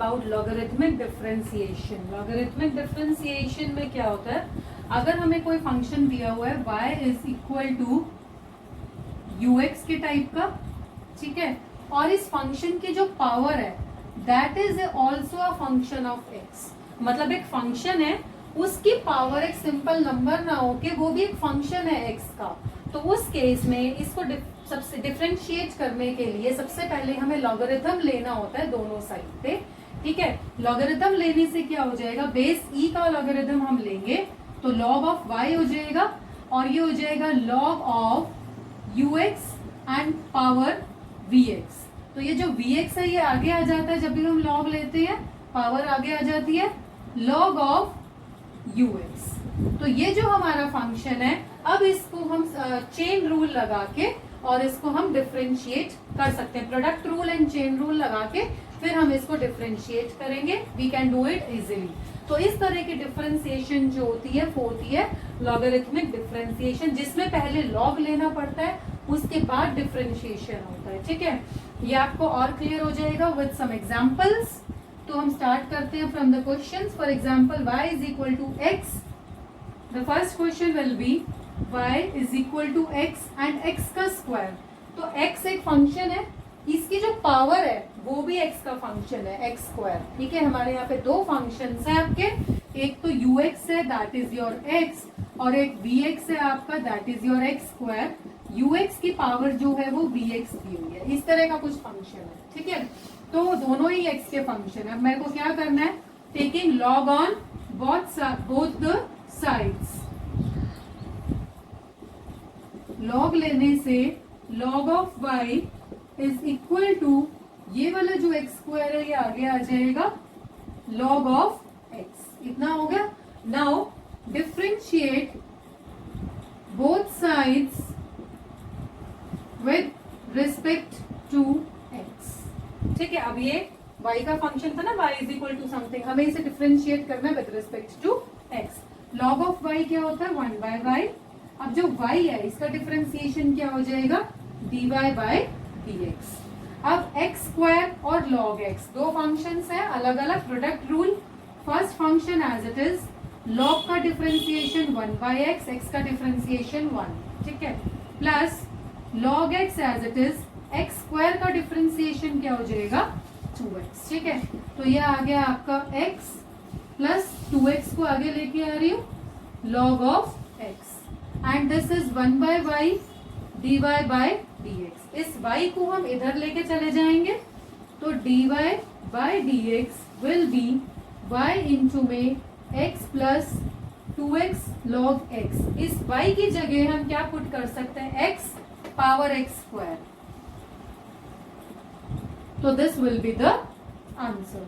About logarithmic differentiation. Logarithmic differentiation में क्या होता है, अगर हमें कोई फंक्शन दिया हुआ है y is equal to ux के टाइप का, ठीक है, और इस फंक्शन की जो पावर है that is also a function of x, मतलब एक फंक्शन है उसकी पावर एक सिंपल नंबर ना हो के वो भी एक फंक्शन है x का, तो उस केस में इसको सबसे डिफरेंशिएट करने के लिए सबसे पहले हमें लॉगरिथम लेना होता है दोनों साइड पे, ठीक है। लॉगरिथम लेने से क्या हो जाएगा, बेस e का लॉगरिथम हम लेंगे तो log ऑफ y हो जाएगा और ये हो जाएगा log of ux and power vx। तो ये जो vx है ये आगे आ जाता है, जब भी हम log लेते हैं पावर आगे आ जाती है log ऑफ ux। तो ये जो हमारा फंक्शन है, अब इसको हम चेन रूल लगा के और इसको हम डिफरेंशिएट कर सकते हैं, product rule and chain rule लगा के फिर हम इसको डिफरेंशिएट करेंगे, we can do it easily. तो इस तरह की डिफरेंशिएशन जो होती है वो होती है लॉगरिथमिक डिफरेंशिएशन, जिसमें पहले लॉग लेना पड़ता है उसके बाद डिफरेंशिएशन होता है, ठीक है। ये आपको और क्लियर हो जाएगा विद सम एग्जांपल्स। तो हम स्टार्ट करते हैं from the questions. For example y is equal to x, the first question will be y is equal to x and x का स्क्वायर। तो x एक फंक्शन है, इसकी जो पावर है वो भी x का फंक्शन है x स्क्वायर, ठीक है। हमारे यहाँ पे दो फंक्शंस है आपके, एक तो ux है दैट इज योर x और एक vx है आपका that is your x square. ux की पावर जो है वो vx दी हुई है, इस तरह का कुछ फंक्शन है, ठीक है। तो दोनों ही x के फंक्शन है। मेरे को क्या करना है, taking log on both the sides. Log लेने से log of y is equal to ये वाला जो x स्क्वायर है ये आगे आ जाएगा log ऑफ x, इतना हो गया। Now differentiate both sides with respect to x, ठीक है। अब ये y का फंक्शन था ना, y is equal to something, हमें इसे डिफरेंशिएट करना है with respect to x। log of y क्या होता है 1 बाय y। अब जो y है इसका डिफरेंशिएशन क्या हो जाएगा dy बाय dx। अब x स्क्वायर और log x दो फंक्शंस हैं अलग अलग, product rule. First function as it is, log का डिफरेंशिएशन 1 बाय x, x का डिफरेंशिएशन 1, ठीक है, plus log x as it is, x square का डिफरेंशिएशन क्या हो जाएगा 2x, ठीक है। तो ये आ गया आपका x प्लस 2x को आगे लेके आ रही हूँ log of x and this is 1 by y dy by dx। इस y को हम इधर लेके चले जाएंगे तो dy by dx will be y into में x plus 2x log x। इस y की जगह हम क्या पुट कर सकते हैं, x पावर x स्क्वायर। तो this will be the answer,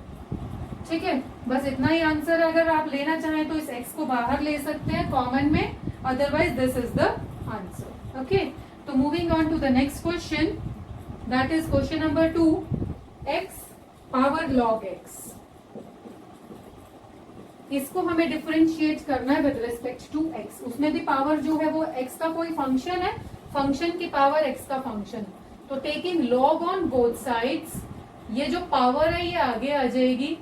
ठीक है। बस इतना ही आंसर, अगर आप लेना चाहें तो इस x को बाहर ले सकते हैं कॉमन में, otherwise this is the answer, okay। तो moving on to the next question, that is question number 2, x power log x। इसको हमें डिफरेंशिएट करना है विद रिस्पेक्ट टू x। उसमें भी पावर जो है वो x का कोई फंक्शन है, फंक्शन की पावर x का फंक्शन। तो taking log on both sides, ये जो पावर है ये आगे आ जाएगी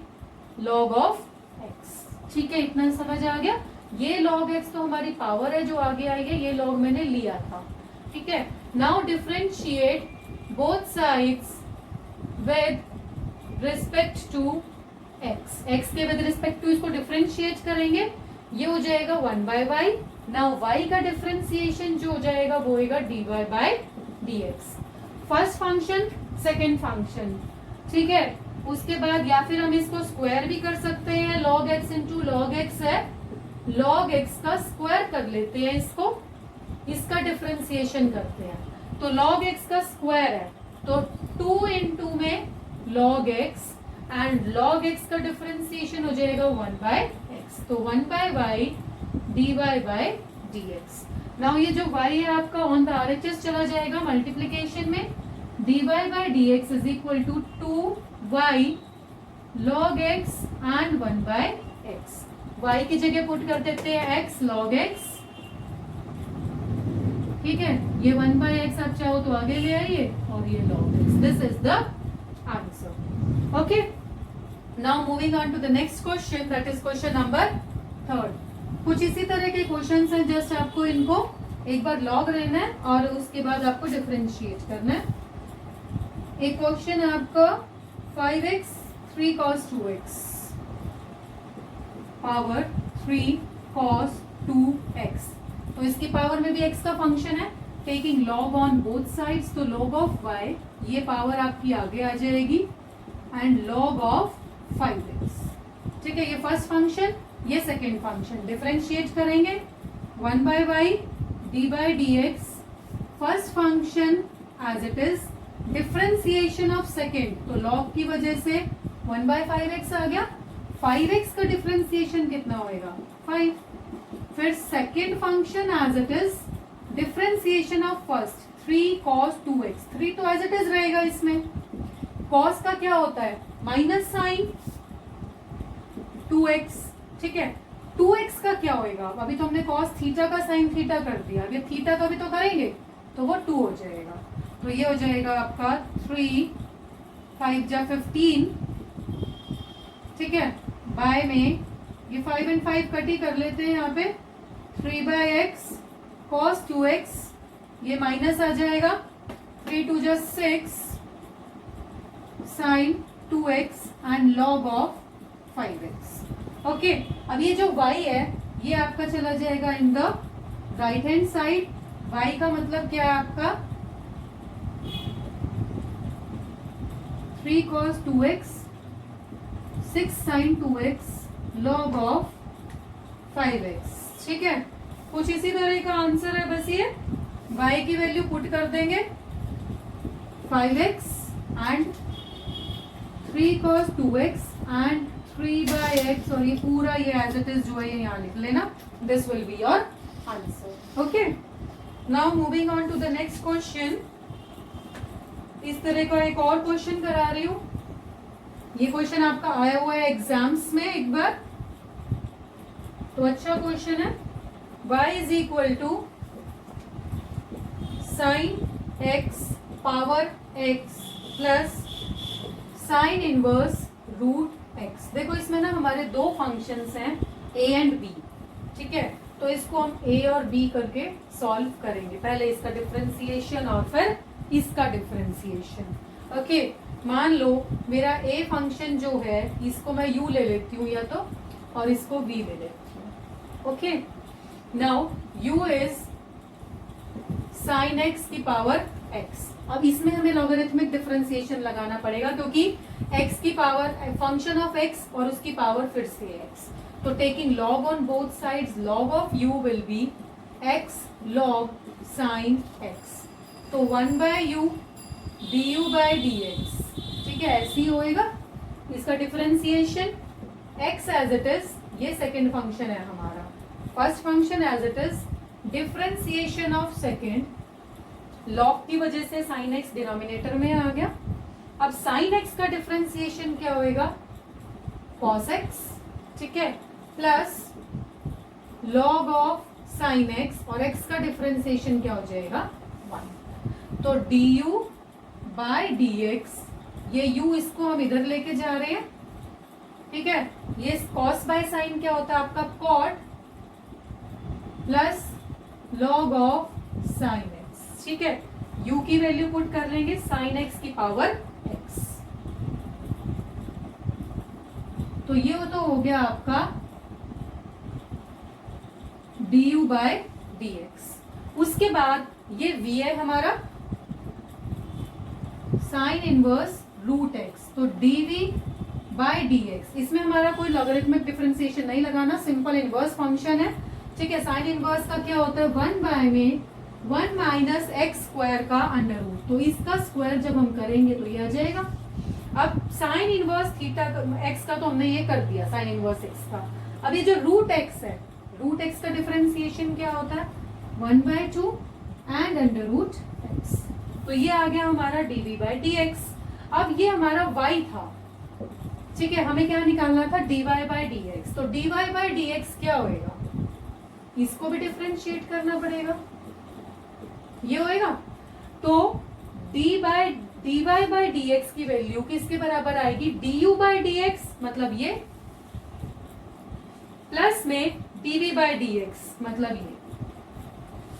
log ऑफ x, ठीक है। इतना समझ आ गया। ये log x तो हमारी पावर है जो आगे आएगी, ये log मैंने लिया था, ठीक है। Now differentiate both sides with respect to x, x के विद रिस्पेक्ट टू इसको डिफरेंशिएट करेंगे, ये हो जाएगा 1 बाय y। नाउ y का डिफरेंशिएशन जो हो जाएगा वो होगा dy by dx। First function second function, ठीक है। उसके बाद या फिर हम इसको स्क्वायर भी कर सकते हैं, log x into log x है, log x का स्क्वायर कर लेते हैं इसको, इसका डिफरेंशिएशन करते हैं। तो log x का स्क्वायर है तो 2 इंटू में log x and log x का डिफरेंशिएशन हो जाएगा 1 बाय x। तो 1 by y dy by dx। Now ये जो y है आपका ऑन द RHS चला जाएगा मल्टीप्लीकेशन में, dy by dx is equal to 2y log x and 1 by x। y की जगह पुट कर देते हैं x log x, ठीक है। ये 1 बाय x आप चाहो तो आगे ले आइए और ये log x। This is the answer, okay. Now moving on to the next question, that is question number 3। कुछ इसी तरह के क्वेश्चंस हैं, जस्ट आपको इनको एक बार लॉग रहना है और उसके बाद आपको डिफरेंशिएट करना है। एक क्वेश्चन है आपका 5x 3 cos 2x power 3 cos 2x। तो इसकी पावर में भी x का फंक्शन है, taking log on both sides, तो लॉग ऑफ y ये पावर आपकी आगे आ जाएगी एंड लॉग ऑफ 5x। ठीक है, ये फर्स्ट फंक्शन, ये सेकेंड फंक्शन। डिफरेंशिएट करेंगे 1 by y d by dx, first function as it is, differentiation of second, तो लॉग की वजह से 1 by 5x आ गया। 5x का डिफरेंशिएशन कितना होएगा 5। फिर second function as it is, differentiation of first 3 cos 2x, 3 तो एज इट इज रहेगा इसमें। cos का क्या होता है माइनस साइन 2x, ठीक है। 2x का क्या होएगा, अभी तो हमने cos थीटा का साइन थीटा कर दिया, अभी थीटा का भी तो करेंगे, तो वो 2 हो जाएगा। तो ये हो जाएगा आपका 3 5 जा 15, ठीक है, बाय में ये 5 and 5 कट ही कर लेते हैं यहाँ पे, 3 by x cos 2x, ये माइनस आ जाएगा, 3 2 जा 6 sin 2x and log of 5x। Okay, अब ये जो y है ये आपका चला जाएगा in the right hand side. y का मतलब क्या है आपका 3 cos 2x 6 sin 2x log of 5x। ठीक है, कुछ इसी तरह का आंसर है, बस ये y की वैल्यू पुट कर देंगे 5x and 3 cos 2x and 3 by x, और ये पूरा ये एज इट इज जो है ये यहाँ लिख लेना, this will be your answer. Okay, now moving on to the next question. इस तरह का एक और क्वेश्चन करा रही हूं, ये क्वेश्चन आपका आया हुआ है एग्जाम्स में एक बार, तो अच्छा क्वेश्चन है। y is equal to sine x power x plus sine inverse root x। देखो इसमें ना हमारे दो फंक्शंस हैं a एंड b, ठीक है, तो इसको हम a और b करके सॉल्व करेंगे। पहले इसका डिफरेंशिएशन और फिर इसका डिफरेंशिएशन। ओके, मान लो मेरा a फंक्शन जो है इसको मैं u ले लेती हूँ या तो, और इसको v ले लेती हूँ। Okay, now u is sine x की पावर x। अब इसमें हमें लॉगरिथमिक डिफरेंशिएशन लगाना पड़ेगा क्योंकि x की पावर फंक्शन ऑफ x और उसकी पावर फिर से x, तो taking log on both sides log of u will be x log sin x, तो 1 by u du by dx। ठीक है, ऐसे ही होएगा इसका differentiation. x as it is, ये सेकेंड फंक्शन है हमारा, first function as it is, differentiation of second, log की वजह से साइन एक्स डिनोमिनेटर में आ गया। अब साइन एक्स का डिफरेंशिएशन क्या होएगा कॉस एक्स, ठीक है, plus log of sine x, और एक्स का डिफरेंशिएशन क्या हो जाएगा 1, तो du बाय dx, ये u इसको हम इधर लेके जा रहे हैं, ठीक है, ये कॉस बाय साइन क्या होता है आपका cot plus log of sine x. ठीक है, u की वैल्यू पुट कर लेंगे साइन एक्स की पावर x, तो ये तो हो गया आपका du बाय dx। उसके बाद ये v है हमारा साइन इनवर्स रूट x, तो dv बाय dx। इसमें हमारा कोई लॉगरिथमिक डिफरेंशिएशन नहीं लगाना, सिंपल इनवर्स फंक्शन है। ठीक है, साइन इनवर्स का क्या होता है 1 बाय में 1 माइनस एक्स स्क्वायर का अंडर रूट, तो इसका स्क्वायर जब हम करेंगे तो ये आ जाएगा। अब साइन इनवर्स थीटा एक्स का तो हमने ये कर दिया, साइन इनवर्स एक्स का। अब ये जो रूट एक्स है, रूट एक्स का डिफरेंशिएशन क्या होता है 1 by 2 and under root x, तो ये आ गया हमारा dv बाय dx। अब ये हमारा y था, ठीक है, हमें क्या निकालना था dy बाय dx, तो dy बाय dx क्या होएगा, इसको भी डिफरेंशिएट करना पड़ेगा, ये होएगा, तो d by dy by dx की वैल्यू किसके बराबर आएगी, du बाई dx, मतलब ये प्लस में dv बाई dx, मतलब ये।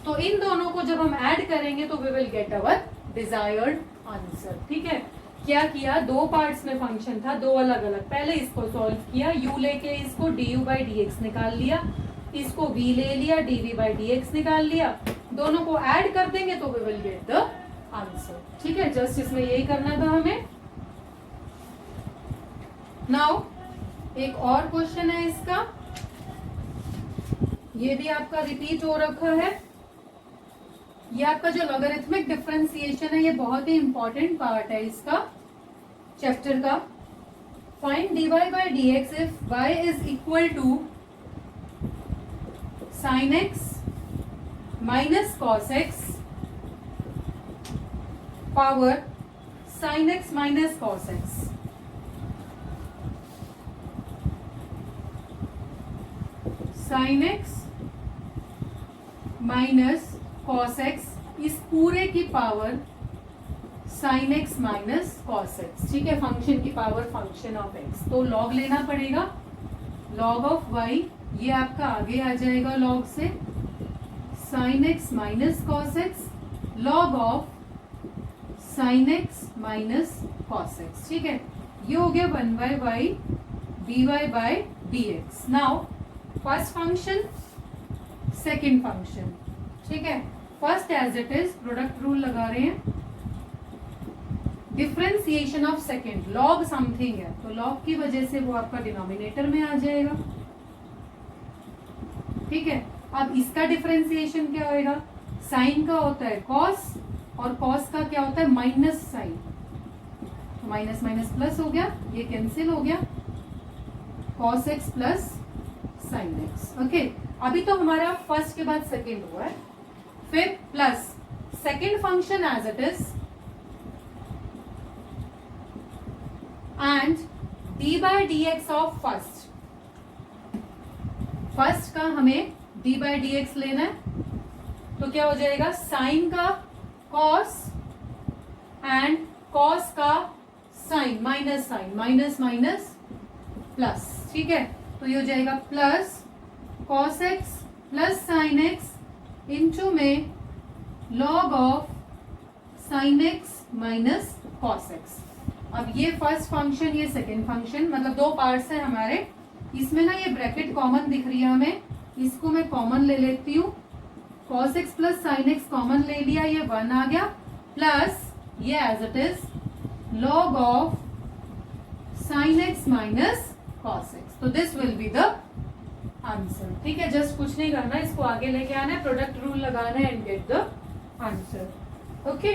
तो इन दोनों को जब हम ऐड करेंगे तो we will get our desired answer. ठीक है, क्या किया, दो पार्ट्स में फंक्शन था, दो अलग अलग, पहले इसको सॉल्व किया, u लेके इसको du बाई dx निकाल लिया, इसको v ले लिया, dv बाई dx निकाल लिया, दोनों को ऐड कर देंगे तो we will get the answer. ठीक है, जस्ट इसमें यही करना था हमें। नाउ एक और क्वेश्चन है इसका, ये भी आपका रिपीट हो रखा है। ये आपका जो लॉगरिथमिक डिफरेंशिएशन है, ये बहुत ही इंपॉर्टेंट पार्ट है इसका चैप्टर का। Find dy by dx if y is equal to sin x minus cos x power sin x minus cos x। sin x minus cos x इस पूरे की power sin x minus cos x। ठीक है, function की power function of x, तो log लेना पड़ेगा, log of y, ये आपका आगे आ जाएगा लॉग से, sin x minus cos x, log of sin x minus cos x। ठीक है, ये हो गया 1 by y dy by dx। Now first function, second function. ठीक है, first as it is product rule लगा रहे हैं, differentiation of second, log something है तो लॉग की वजह से वो आपका डिनोमिनेटर में आ जाएगा। ठीक है, अब इसका डिफरेंशिएशन क्या होएगा, साइन का होता है कॉस और कॉस का क्या होता है माइनस साइन, तो माइनस माइनस प्लस हो गया, ये कैंसिल हो गया, cos x plus sine x. Okay, अभी तो हमारा फर्स्ट के बाद सेकेंड हुआ है, फिर plus second function as it is and d by d x of first, first का हमें डी बाई डी एक्स लेना है, तो क्या हो जाएगा साइन का कॉस एंड कॉस का sine, minus sine, minus minus plus. ठीक है, तो ये हो जाएगा plus cos x plus sine x into में log of sine x minus cos x. अब ये फर्स्ट फंक्शन, ये सेकेंड फंक्शन, मतलब दो पार्ट्स हैं हमारे, इसमें ना ये ब्रैकेट कॉमन दिख रही है हमें, इसको मैं कॉमन ले लेती हूँ, cos x plus sine x common ले लिया, ये 1 आ गया, प्लस ये as it is log of sine x minus cos x, तो this will be the answer. ठीक है, जस्ट कुछ नहीं करना, इसको आगे लेके आना है, प्रोडक्ट रूल लगाना है and get the answer. Okay,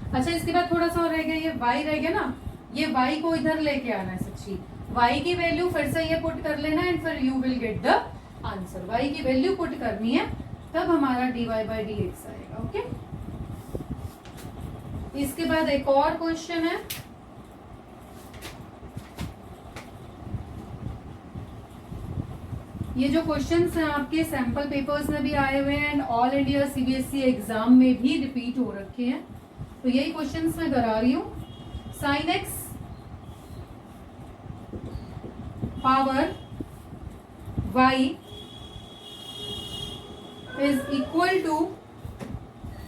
अच्छा इसके बाद थोड़ा सा और रह गया, ये y रह गया ना, ये y को इधर लेके आना है सच्ची, y की वैल्यू फिर से ये पुट कर लेना एंड फिर you will get the answer. y की वैल्यू पुट करनी है, तब हमारा dy बाई डी एक्स आएगा। ओके, इसके बाद एक और क्वेश्चन है, ये जो क्वेश्चंस हैं आपके सैंपल पेपर्स में भी आए हुए हैं and all India CBSE exam में भी रिपीट हो रखे हैं, तो यही क्वेश्चंस मैं करा रही हूं। Sine x power y is equal to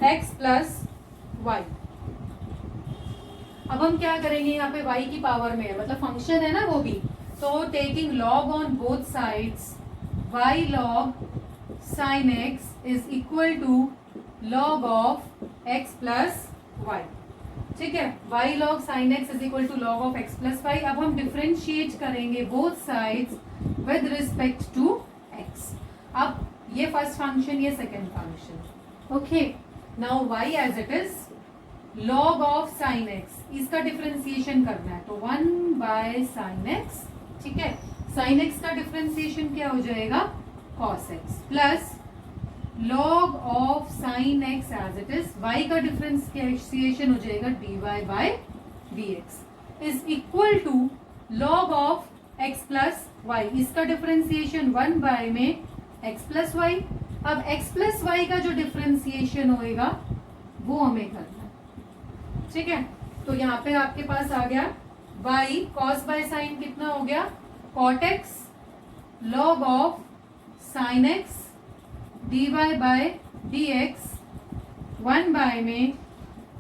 x plus y. अब हम क्या करेंगे, यहाँ पे y की पावर में है, मतलब फंक्शन है ना वो भी, तो taking log on both sides, y log sin x is equal to log of x plus y। ठीक है, y log sin x is equal to log of x plus y। अब हम डिफरेंशिएट करेंगे both sides with respect to x। अब ये first function, ये second function. Okay, now y as it is log of sin x, इसका differentiation करना है, तो 1 बाय sin x। ठीक है, साइन एक्स का डिफरेंशिएशन क्या हो जाएगा cos x, plus log of sine x as it is, y का डिफरेंशिएशन हो जाएगा d y by d x is equal to log of x plus y, इसका डिफरेंशिएशन 1 बाय में एक्स प्लस वाई। अब x plus y का जो differentiation होएगा वो हमें करना है, ठीक है, तो यहाँ पे आपके पास आ गया y cos बाय साइन कितना हो गया cot x log of sin x dy by dx 1 by में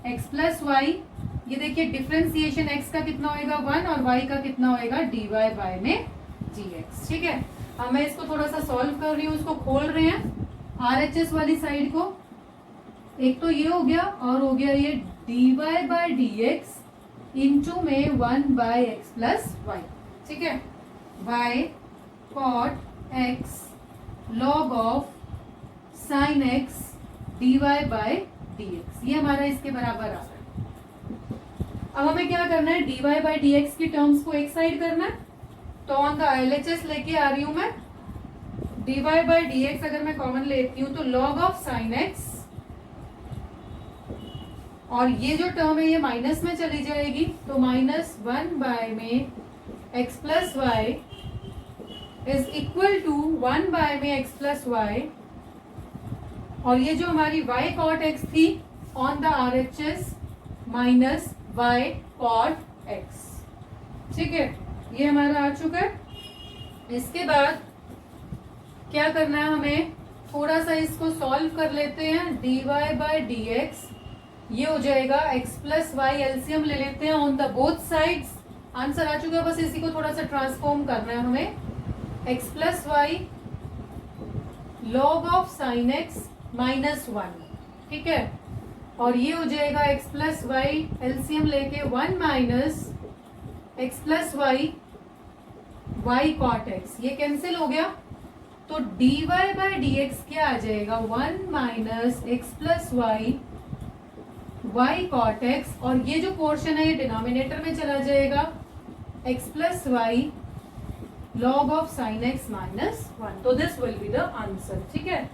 x प्लस वाई, ये देखिए डिफ्रेंसिएशन x का कितना होएगा 1 और y का कितना होएगा dy बाय में dx। ठीक है, अब मैं इसको थोड़ा सा सॉल्व कर रही हूँ, इसको खोल रहे हैं RHS वाली साइड को। एक तो ये हो गया और हो गया ये dy बाय dx इंटू में 1 बाय एक्स प्लस वाई। ठीक है, y cot x log of sin x dy by dx, ये हमारा इसके बराबर आ रहा है। अब हमें क्या करना है, dy बाय dx की टर्म्स को एक साइड करना है, तो ऑन द LHS लेके आ रही हूं मैं। dy बाय dx अगर मैं कॉमन लेती हूं तो log ऑफ sin x, और ये जो टर्म है ये माइनस में चली जाएगी, तो -1 बाय में x plus y is equal to 1 by में x प्लस वाई, और ये जो हमारी y cot x थी on the RHS minus y cot x। ठीक है, ये हमारा आ चुका है। इसके बाद क्या करना है, हमें थोड़ा सा इसको सॉल्व कर लेते हैं। dy बाय dx ये हो जाएगा x प्लस वाई, एलसीएम ले लेते हैं on the both sides. Answer आ चुका है, बस इसी को थोड़ा सा ट्रांसफॉर्म करना है हमें। x plus y log of sine x -1, ठीक है, और ये हो जाएगा x प्लस वाई, एलसीएम लेके 1 minus x plus y y cot x, ये कैंसिल हो गया, तो dy बाय dx क्या आ जाएगा 1 minus x plus y y cot x, और ये जो पोर्शन है ये डिनोमिनेटर में चला जाएगा x plus y log of sin x -1, तो this will be the answer. ठीक है,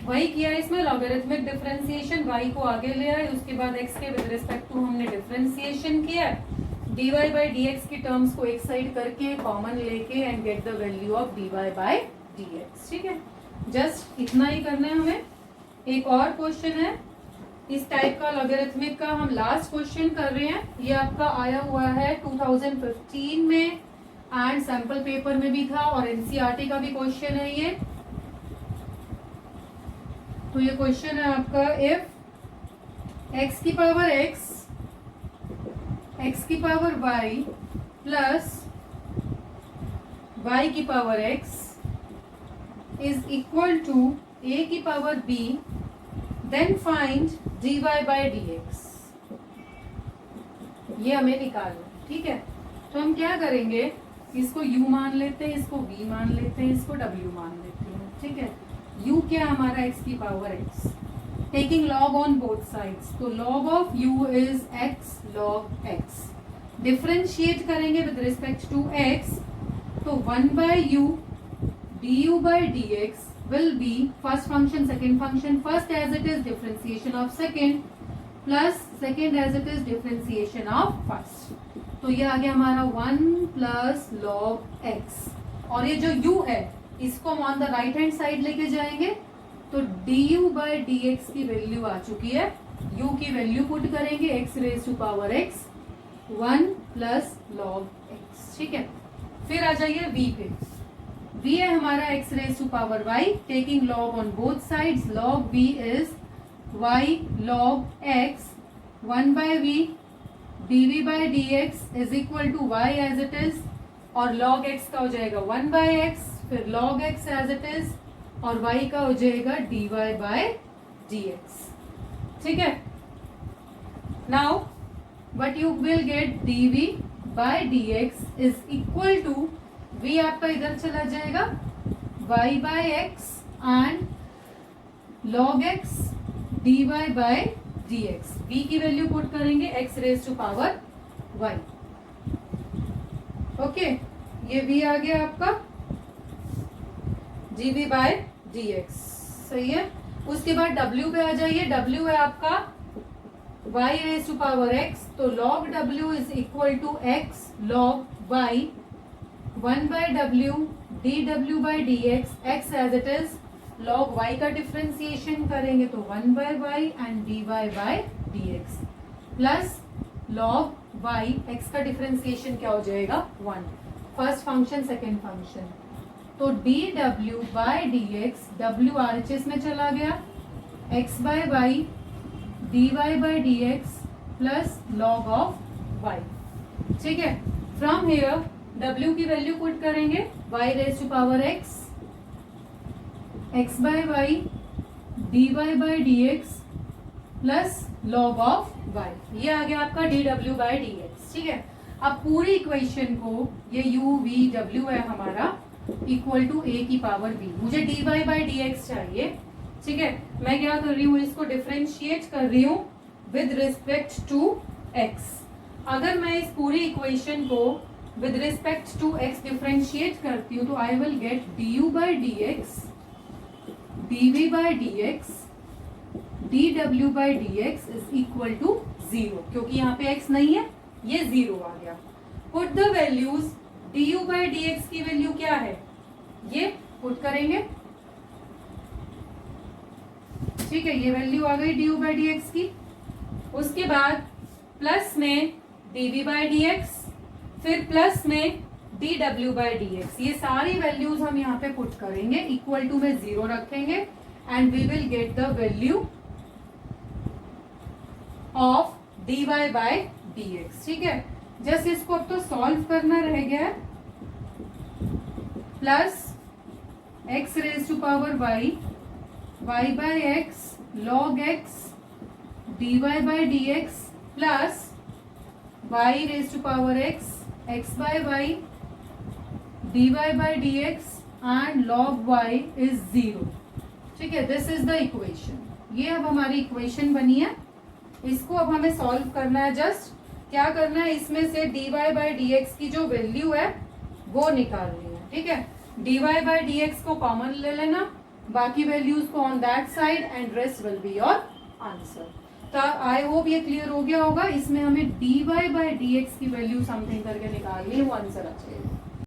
वही किया है इसमें लॉगरिथमिक डिफरेंशिएशन, y को आगे ले आए, उसके बाद x के विद रिस्पेक्ट टू हमने डिफरेंशिएशन किया है। dy बाय dx की टर्म्स को एक साइड करके कॉमन लेके and get the value of dy by dx। ठीक है, जस्ट इतना ही करना है हमें। एक और क्वेश्चन है इस टाइप का लॉगरिथमिक का, हम लास्ट क्वेश्चन कर रहे हैं। ये आपका आया हुआ है 2015 में एंड सैंपल पेपर में भी था और एनसीईआरटी का भी क्वेश्चन है ये। तो ये क्वेश्चन है आपका, इफ x की पावर x की पावर y प्लस y की power x is equal to a की power b, then find dy by dx, ये हमें निकालना। ठीक है, तो हम क्या करेंगे, इसको u मान लेते हैं, इसको v मान लेते हैं, इसको w मान लेते हैं। ठीक है, u क्या हमारा x की power x, taking log on both sides, तो log of u is x log x, differentiate करेंगे विद रिस्पेक्ट टू x, तो 1 bye u du by dx will be first function second function, first as it is differentiation of second plus second as it is differentiation of first, तो ये आ गया हमारा 1 plus log x, और ये जो u है इसको हम on the right hand side लेके जाएंगे, तो du by dx की वैल्यू आ चुकी है, u की वैल्यू पुट करेंगे x raise to power x 1 plus log x। ठीक है, फिर आ जाइए v पे, v है हमारा x raise to power y, taking log on both sides, log v is y log x 1 by v dv by dx is equal to y as it is, और log x का हो जाएगा 1 by x, फिर log x as it is, और y का हो जाएगा dy by dx। ठीक है, now what you will get dv by dx is equal to, v आपका इधर चला जाएगा y by x and log x dy by dx, v की वैल्यू पुट करेंगे x raise to power y। Okay, ये v आ गया आपका dv by dx, सही है। उसके बाद w पे आ जाइए, w है आपका y raise to power x, तो log w is equal to x log y 1 bye w dw bye dx, x as it is, log y का डिफरेंशिएशन करेंगे तो 1 by y and dy by dx plus log Y, x का differentiation क्या हो जाएगा 1, first function second function, तो D डब्ल्यू by d x, W R H S में चला गया, x by y d y by d x plus log of y. ठीक है, फ्रॉम हेयर डब्ल्यू की वैल्यू पुट करेंगे, y raise to power x, x by y d y by d x plus log of y, ये आ गया आपका d डब्ल्यू बाई डी एक्स। ठीक है, अब पूरी इक्वेशन को, ये यू वी डब्ल्यू है हमारा, इक्वल टू ए की पावर बी, मुझे d y by d x चाहिए। ठीक है, मैं क्या कर रही हूँ, इसको डिफरेंशिएट कर रही हूँ विद रिस्पेक्ट टू एक्स। अगर मैं इस पूरी इक्वेशन को with respect to x differentiate करती हूँ तो I will get d u by d x, d v by d x, d डब्ल्यू by d x is equal to 0, क्योंकि यहाँ पे x नहीं है, ये 0 आ गया। Put the values, D u by d x की वैल्यू क्या है, ये पुट करेंगे। ठीक है, ये वैल्यू आ गई d u by d x की। उसके बाद प्लस में d v by d x, फिर प्लस में डी डब्ल्यू बाई डी एक्स, ये सारी वैल्यूज हम यहाँ पे पुट करेंगे, इक्वल टू में 0 रखेंगे and we will get the value of d y by d x. ठीक है, जस्ट इसको अब तो सॉल्व करना रह गया है, plus x raise to power y, y by x log x d y by d x plus y raise to power x, x by y d y by d x and log y is 0। ठीक है, this is the equation, ये अब हमारी equation बनी है। इसको अब हमें सॉल्व करना है, जस्ट क्या करना है, इसमें से d y by d x की जो वैल्यू है वो निकालनी है। ठीक है, d y by d x को कॉमन ले लेना, बाकी वैल्यूज को on that side and rest will be your answer. तो आई होप ये क्लियर हो गया होगा। इसमें हमें d y by d x की वैल्यू समथिंग करके निकालनी है, वो आंसर आ जाएगा।